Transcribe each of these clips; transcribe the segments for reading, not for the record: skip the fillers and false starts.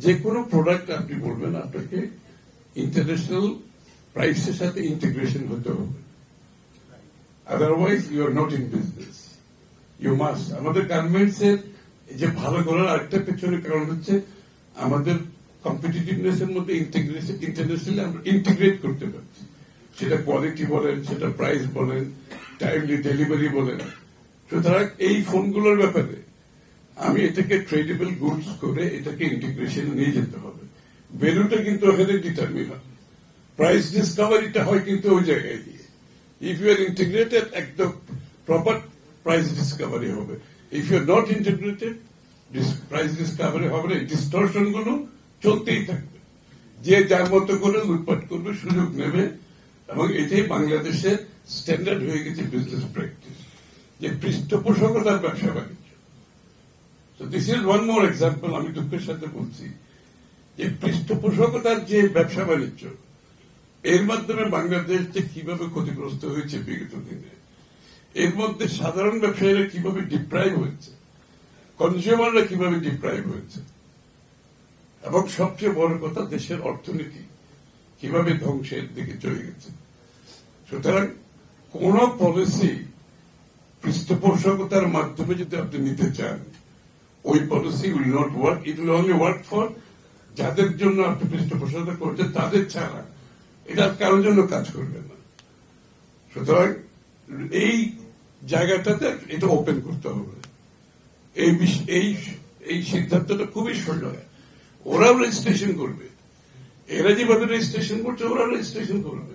যে কোনো প্রোডাক্ট আপনি বলবেন আপনাকে ইন্টারন্যাশনাল প্রাইসের সাথে ইন্টিগ্রেশন হতে হবে, otherwise you are not in business. You must. আমাদের গার্মেন্টস এর যে ভালো করার আরেকটা পেছনে কারণ হচ্ছে আমাদের কম্পিটিটিভনেস এর মধ্যে ইন্টারন্যাশনালি আমরা ইন্টিগ্রেট করতে পারছি, সেটা কোয়ালিটি বলেন, সেটা প্রাইস বলেন, টাইমলি ডেলিভারি বলেন। সুতরাং এই ফোনগুলোর ব্যাপারে আমি এটাকে ট্রেডেবল গুডস করে এটাকে ইন্টিগ্রেশন নিয়ে যেতে হবে। ভ্যালুটা কিন্তু ওখানে ডিটারমিন হয়, প্রাইস ডিসকাভারিটা হয় কিন্তু ওই জায়গায় দিয়ে। ইফ ইউ আর ইন্টিগ্রেটেড একদম প্রপার প্রাইস ডিসকাভারি হবে। If you are not integrated price discovery হবে না, ডিস্টরশন গুলো চলতেই থাকবে, যে যার মতো করে লুটপাট করবে, সুযোগ নেবে। এবং এটাই বাংলাদেশের স্ট্যান্ডার্ড হয়ে গেছে বিজনেস প্র্যাকটিস, যে পৃষ্ঠপোষকতার ব্যবসা বাণিজ্য। তো this is one more example. আমি দুঃখের সাথে বলছি যে পৃষ্ঠপোষকতার যে ব্যবসা বাণিজ্য, এর মাধ্যমে বাংলাদেশ যে কিভাবে ক্ষতিগ্রস্ত হয়েছে বিগত দিনে, এর মধ্যে সাধারণ ব্যবসায়ীরা কিভাবে ডিপ্রাইভ হয়েছে, কনজিউমাররা কিভাবে ডিপ্রাইভ হয়েছে, এবং সবচেয়ে বড় কথা দেশের অর্থনীতি কিভাবে ধ্বংসের দিকে চলে গেছে। সুতরাং কোন পলিসি পৃষ্ঠপোষকতার মাধ্যমে যদি আপনি নিতে চান, ওই policy will not work. It will only work for যাদের জন্য আপনি পৃষ্ঠপোষকতা করছেন, তাদের ছাড়া এটা কারোর জন্য কাজ করবে না। সুতরাং এই জায়গাটাতে এটা ওপেন করতে হবে। এই সিদ্ধান্তটা খুবই সোজা। ওরাও রেজিস্ট্রেশন করবে, এরা যেভাবে রেজিস্ট্রেশন করছে ওরা রেজিস্ট্রেশন করবে।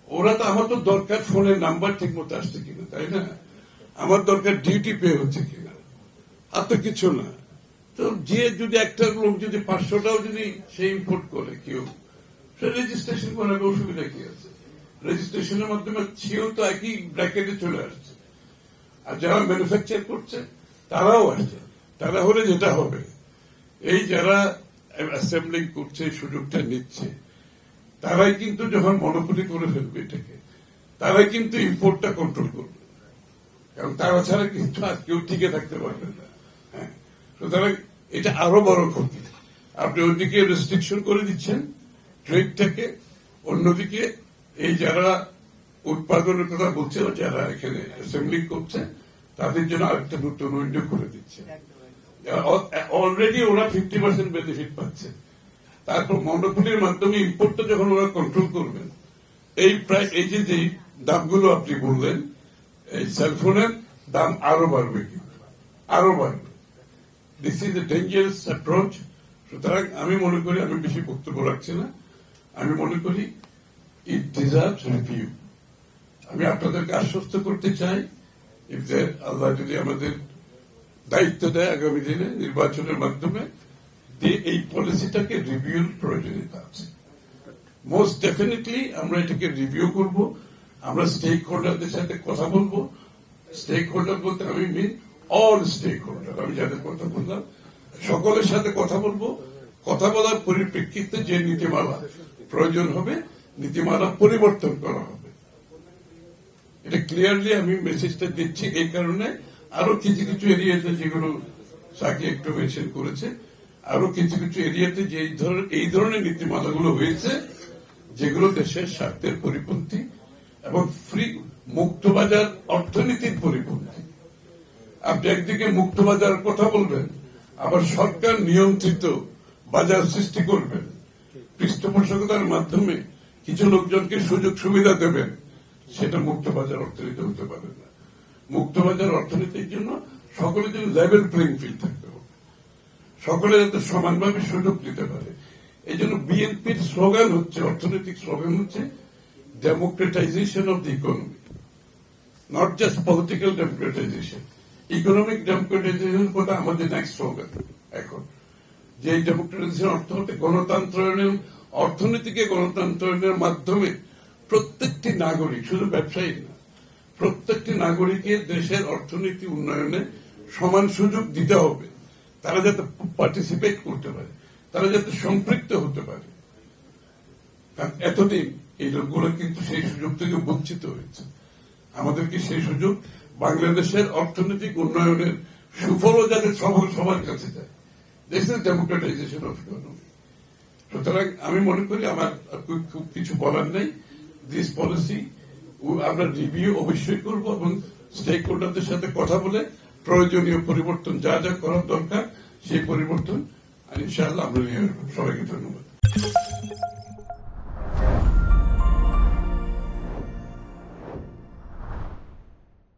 ওরা তো, আমার তো দরকার ফোনের নাম্বার ঠিক মতো আসছে কিনা, তাই না? আমার দরকার ডিউটি পে হচ্ছে কিনা, আর তো কিছু না। তো যে যদি একটা লোক যদি 500টাও যদি সে ইম্পোর্ট করে কেউ, সে রেজিস্ট্রেশন করার অসুবিধা কি আছে? রেজিস্ট্রেশনের মাধ্যমে সেও তো একই ব্র্যাকেটে চলে আসছে, আর যারা ম্যানুফ্যাকচার করছে তারাও আসছে। তারা হলে যেটা হবে, এই যারা অ্যাসেম্বলিং করছে, সুযোগটা নিচ্ছে, তারাই কিন্তু যখন মনোপলি করে ফেলবে এটাকে, তারাই কিন্তু ইম্পোর্টটা কন্ট্রোল করবে, কারণ তারা ছাড়া কিন্তু আর কেউ টিকে থাকতে পারবে না। হ্যাঁ, সুতরাং এটা আরো বড় ক্ষতি। আপনি ওইদিকে রেস্ট্রিকশন করে দিচ্ছেন ট্রেডটাকে, অন্যদিকে এই যারা উৎপাদনের কথা বলছে, যারা এখানে অ্যাসেম্বলিং করছে, তাদের জন্য আরেকটা নতুন উইন্ডো করে দিচ্ছে। অলরেডি ওরা 50% বেনিফিট পাচ্ছে। তারপর মনোপলির মাধ্যমে ইম্পোর্টটা যখন ওরা কন্ট্রোল করবেন, এই প্রায় এই যে দামগুলো আপনি বললেন, এই সেলফোনের দাম আরো বাড়বে, কিন্তু আরো বাড়বে। This is a dangerous approach. সুতরাং আমি মনে করি, আমি বেশি বক্তব্য রাখছি না, আমি মনে করি ইট ডিজার্ভস রিভিউ। আমি আপনাদেরকে আশ্বস্ত করতে চাই, আল্লাহ যদি আমাদের দায়িত্ব দেয় আগামী দিনে নির্বাচনের মাধ্যমে, এই পলিসিটাকে রিভিউর প্রয়োজনীয়তা আছে। মোস্ট ডেফিনেটলি আমরা এটাকে রিভিউ করব। আমরা স্টেক হোল্ডারদের সাথে কথা বলবো। স্টেক হোল্ডার বলতে আমি মিন অল স্টেক হোল্ডার। আমি যাদের কথা বললাম সকলের সাথে কথা বলবো। কথা বলার পরিপ্রেক্ষিতে যে নীতিমালা প্রয়োজন হবে, নীতিমালা পরিবর্তন করা হবে। এটা ক্লিয়ারলি আমি মেসেজটা দিচ্ছি। এই কারণে আরো কিছু কিছু এরিয়াতে, যেগুলো সাকি একটু মেনশন করেছে, আরো কিছু কিছু এরিয়াতে যে এই ধরনের নীতিমালাগুলো হয়েছে, যেগুলো দেশের স্বার্থের পরিপন্থী এবং মুক্তবাজার অর্থনীতির পরিপন্থী। আপনি একদিকে মুক্তবাজার কথা বলবেন, আবার সরকার নিয়ন্ত্রিত বাজার সৃষ্টি করবেন, পৃষ্ঠপোষকতার মাধ্যমে কিছু লোকজনকে সুযোগ সুবিধা দেবেন, সেটা মুক্তবাজার অর্থনীতি হতে পারে না। মুক্তবাজার অর্থনীতির জন্য সকলের জন্য লেভেল প্লেইং ফিল্ড থাকতে হবে, সকলে যাতে সমানভাবে সুযোগ দিতে পারে। এই জন্য বিএনপির স্লোগান হচ্ছে, অর্থনৈতিক স্লোগান হচ্ছে democratisation of the economy, not just political democratisation. Economic democratisation কথা আমাদের নেক্সট স্লোগান এখন। যে ডেমোক্রেটাইজেশন অর্থ হচ্ছে গণতন্ত্রায়নের, অর্থনীতিকে গণতন্ত্রায়নের মাধ্যমে প্রত্যেকটি নাগরিক, শুধু ব্যবসায়ী না, প্রত্যেকটি নাগরিকের দেশের অর্থনীতি উন্নয়নে সমান সুযোগ দিতে হবে। তারা যাতে পার্টিসিপেট করতে পারে, তারা যাতে সম্পৃক্ত হতে পারে। কারণ এতদিন এই লোকগুলো কিন্তু সেই সুযোগ থেকে বঞ্চিত হয়েছে। আমাদেরকে সেই সুযোগ, বাংলাদেশের অর্থনৈতিক উন্নয়নের সুফলও যাতে সবার কাছে যায়, this is democratisation of economy. সুতরাং আমি মনে করি আমার খুব কিছু বলার নেই। দিস পলিসি আমরা রিভিউ অবশ্যই করব এবং স্টেক হোল্ডারদের সাথে কথা বলে প্রয়োজনীয় পরিবর্তন যা যা করার দরকার সেই পরিবর্তন ইনশাআল্লাহ আমরা নিয়ে আসবো। সবাইকে ধন্যবাদ।